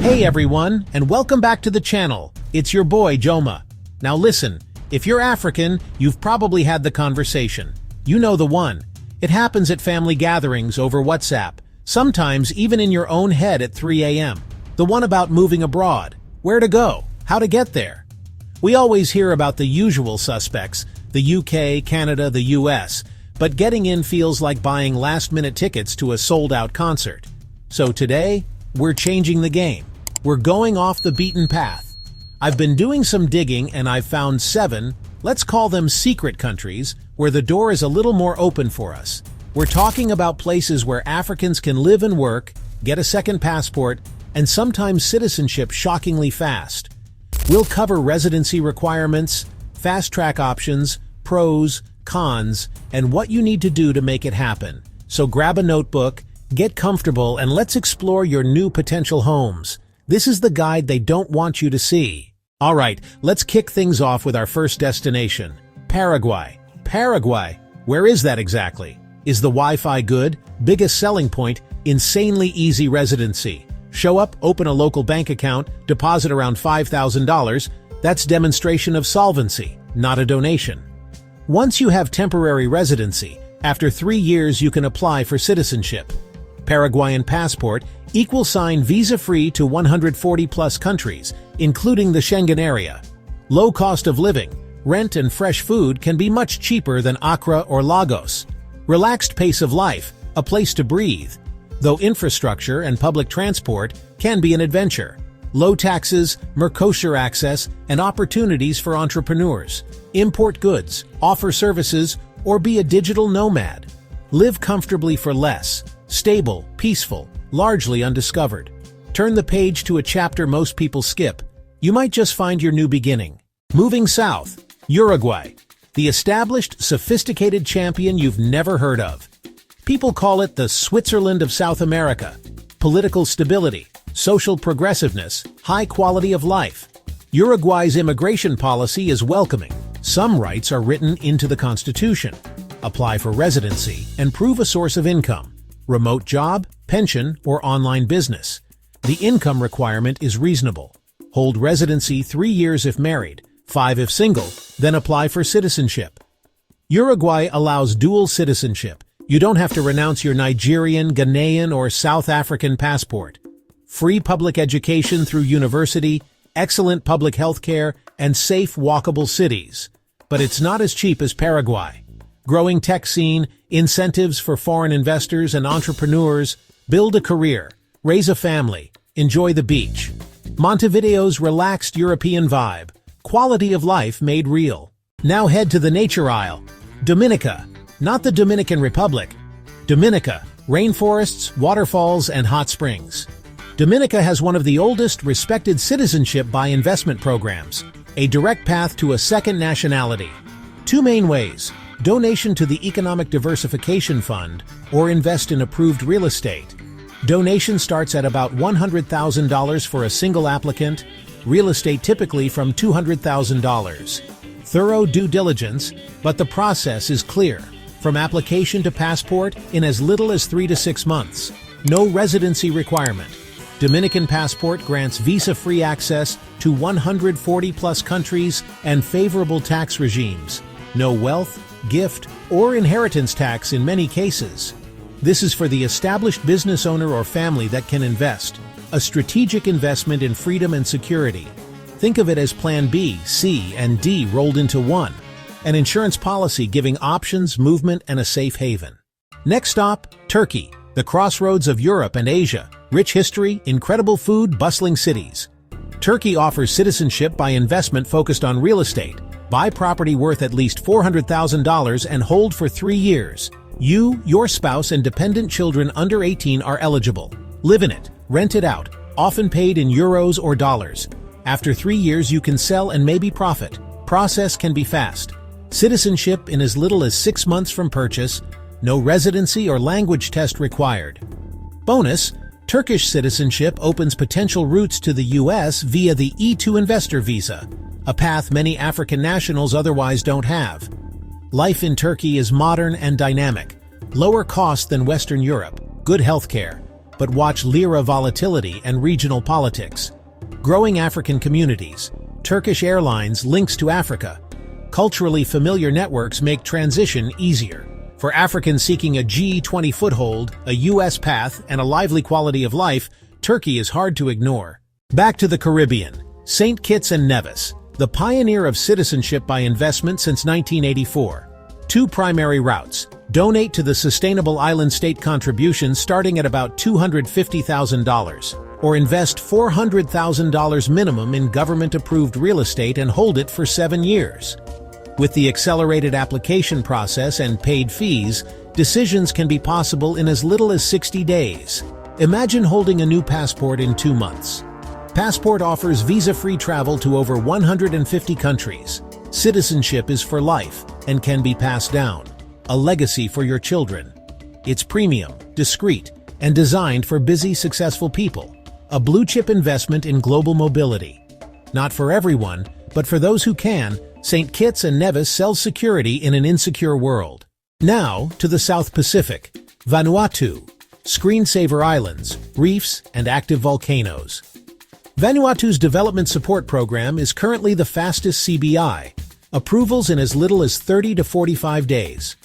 Hey everyone, and welcome back to the channel. It's your boy, Joma. Now listen, if you're African, you've probably had the conversation. You know the one. It happens at family gatherings over WhatsApp, sometimes even in your own head at 3 a.m. The one about moving abroad, where to go, how to get there. We always hear about the usual suspects, the UK, Canada, the US, but getting in feels like buying last-minute tickets to a sold-out concert. So today, we're changing the game. We're going off the beaten path. I've been doing some digging and I've found 7, let's call them secret countries, where the door is a little more open for us. We're talking about places where Africans can live and work, get a second passport, and sometimes citizenship shockingly fast. We'll cover residency requirements, fast-track options, pros, cons, and what you need to do to make it happen. So grab a notebook, get comfortable, and let's explore your new potential homes. This is the guide they don't want you to see. All right, let's kick things off with our first destination, Paraguay. Paraguay, where is that exactly? Is the Wi-Fi good? Biggest selling point, insanely easy residency. Show up, open a local bank account, deposit around $5,000. That's demonstration of solvency, not a donation. Once you have temporary residency, after 3 years you can apply for citizenship. Paraguayan passport, equal sign visa-free to 140-plus countries, including the Schengen area. Low cost of living, rent and fresh food can be much cheaper than Accra or Lagos. Relaxed pace of life, a place to breathe. Though infrastructure and public transport can be an adventure. Low taxes, Mercosur access, and opportunities for entrepreneurs. Import goods, offer services, or be a digital nomad. Live comfortably for less. Stable, peaceful, largely undiscovered. Turn the page to a chapter most people skip. You might just find your new beginning. Moving south, Uruguay. The established, sophisticated champion you've never heard of. People call it the Switzerland of South America. Political stability, social progressiveness, high quality of life. Uruguay's immigration policy is welcoming. Some rights are written into the constitution. Apply for residency and prove a source of income. Remote job, pension, or online business. The income requirement is reasonable. Hold residency 3 years if married, 5 if single, then apply for citizenship. Uruguay allows dual citizenship. You don't have to renounce your Nigerian, Ghanaian, or South African passport. Free public education through university, excellent public health care, and safe, walkable cities. But it's not as cheap as Paraguay. Growing tech scene, incentives for foreign investors and entrepreneurs, build a career, raise a family, enjoy the beach. Montevideo's relaxed European vibe, quality of life made real. Now head to the nature aisle. Dominica, not the Dominican Republic. Dominica, rainforests, waterfalls, and hot springs. Dominica has one of the oldest respected citizenship by investment programs, a direct path to a second nationality. 2 main ways. Donation to the Economic Diversification Fund, or invest in approved real estate. Donation starts at about $100,000 for a single applicant, real estate typically from $200,000. Thorough due diligence, but the process is clear. From application to passport in as little as 3 to 6 months. No residency requirement. Dominican passport grants visa-free access to 140-plus countries and favorable tax regimes. No wealth, gift, or inheritance tax in many cases. This is for the established business owner or family that can invest. A strategic investment in freedom and security. Think of it as Plan B, C, and D rolled into one. An insurance policy giving options, movement, and a safe haven. Next stop, Turkey, the crossroads of Europe and Asia. Rich history, incredible food, bustling cities. Turkey offers citizenship by investment focused on real estate. Buy property worth at least $400,000 and hold for 3 years. You, your spouse, and dependent children under 18 are eligible. Live in it, rent it out, often paid in euros or dollars. After 3 years you can sell and maybe profit. Process can be fast. Citizenship in as little as 6 months from purchase. No residency or language test required. Bonus, Turkish citizenship opens potential routes to the U.S. via the E2 investor visa, a path many African nationals otherwise don't have. Life in Turkey is modern and dynamic. Lower cost than Western Europe, good healthcare, but watch lira volatility and regional politics. Growing African communities, Turkish Airlines links to Africa. Culturally familiar networks make transition easier. For Africans seeking a G20 foothold, a U.S. path, and a lively quality of life, Turkey is hard to ignore. Back to the Caribbean. St. Kitts and Nevis, the pioneer of citizenship by investment since 1984. Two primary routes. Donate to the Sustainable Island State contribution starting at about $250,000, or invest $400,000 minimum in government-approved real estate and hold it for 7 years. With the accelerated application process and paid fees, decisions can be possible in as little as 60 days. Imagine holding a new passport in 2 months. Passport offers visa-free travel to over 150 countries. Citizenship is for life and can be passed down, a legacy for your children. It's premium, discreet, and designed for busy, successful people. A blue-chip investment in global mobility. Not for everyone, but for those who can, St. Kitts and Nevis sells security in an insecure world. Now, to the South Pacific. Vanuatu. Screensaver islands, reefs, and active volcanoes. Vanuatu's development support program is currently the fastest CBI. Approvals in as little as 30 to 45 days.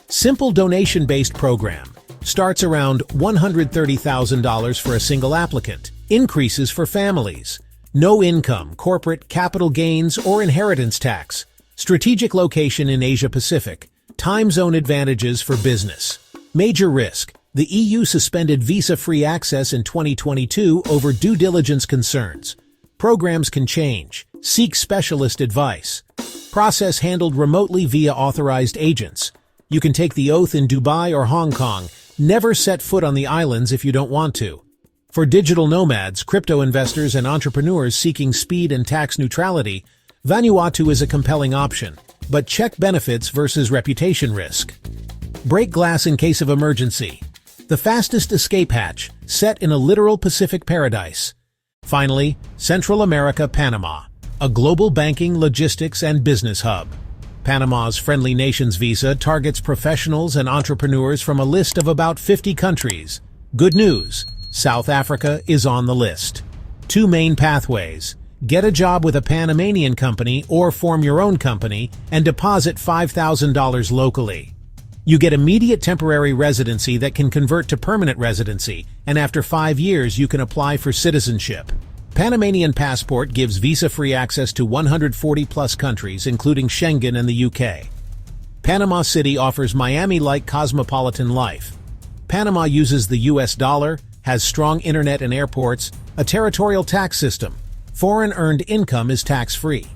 Simple donation-based program. Starts around $130,000 for a single applicant. Increases for families. No income, corporate, capital gains, or inheritance tax. Strategic location in Asia Pacific. Time zone advantages for business. Major risk. The EU suspended visa-free access in 2022 over due diligence concerns. Programs can change. Seek specialist advice. Process handled remotely via authorized agents. You can take the oath in Dubai or Hong Kong. Never set foot on the islands if you don't want to. For digital nomads, crypto investors, and entrepreneurs seeking speed and tax neutrality, Vanuatu is a compelling option. But check benefits versus reputation risk. Break glass in case of emergency. The fastest escape hatch, set in a literal Pacific paradise. Finally, Central America, Panama, a global banking, logistics, and business hub. Panama's Friendly Nations visa targets professionals and entrepreneurs from a list of about 50 countries. Good news, South Africa is on the list. 2 main pathways. Get a job with a Panamanian company or form your own company and deposit $5,000 locally. You get immediate temporary residency that can convert to permanent residency, and after 5 years you can apply for citizenship. Panamanian passport gives visa-free access to 140-plus countries, including Schengen and the UK. Panama City offers Miami-like cosmopolitan life. Panama uses the US dollar, has strong internet and airports, a territorial tax system. Foreign earned income is tax-free.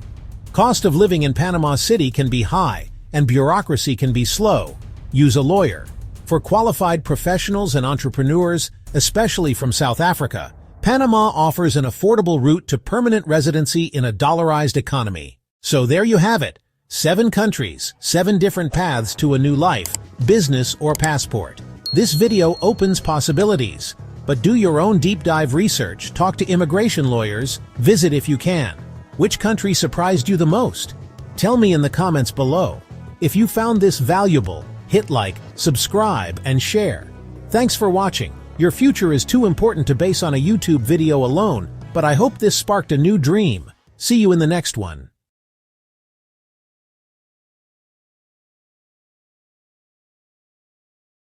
Cost of living in Panama City can be high, and bureaucracy can be slow. Use a lawyer. For qualified professionals and entrepreneurs, especially from South Africa, Panama offers an affordable route to permanent residency in a dollarized economy. So there you have it. 7 countries, 7 different paths to a new life, business or passport. This video opens possibilities. But do your own deep dive research, talk to immigration lawyers, visit if you can. Which country surprised you the most? Tell me in the comments below. If you found this valuable, hit like, subscribe, and share. Thanks for watching. Your future is too important to base on a YouTube video alone, but I hope this sparked a new dream. See you in the next one.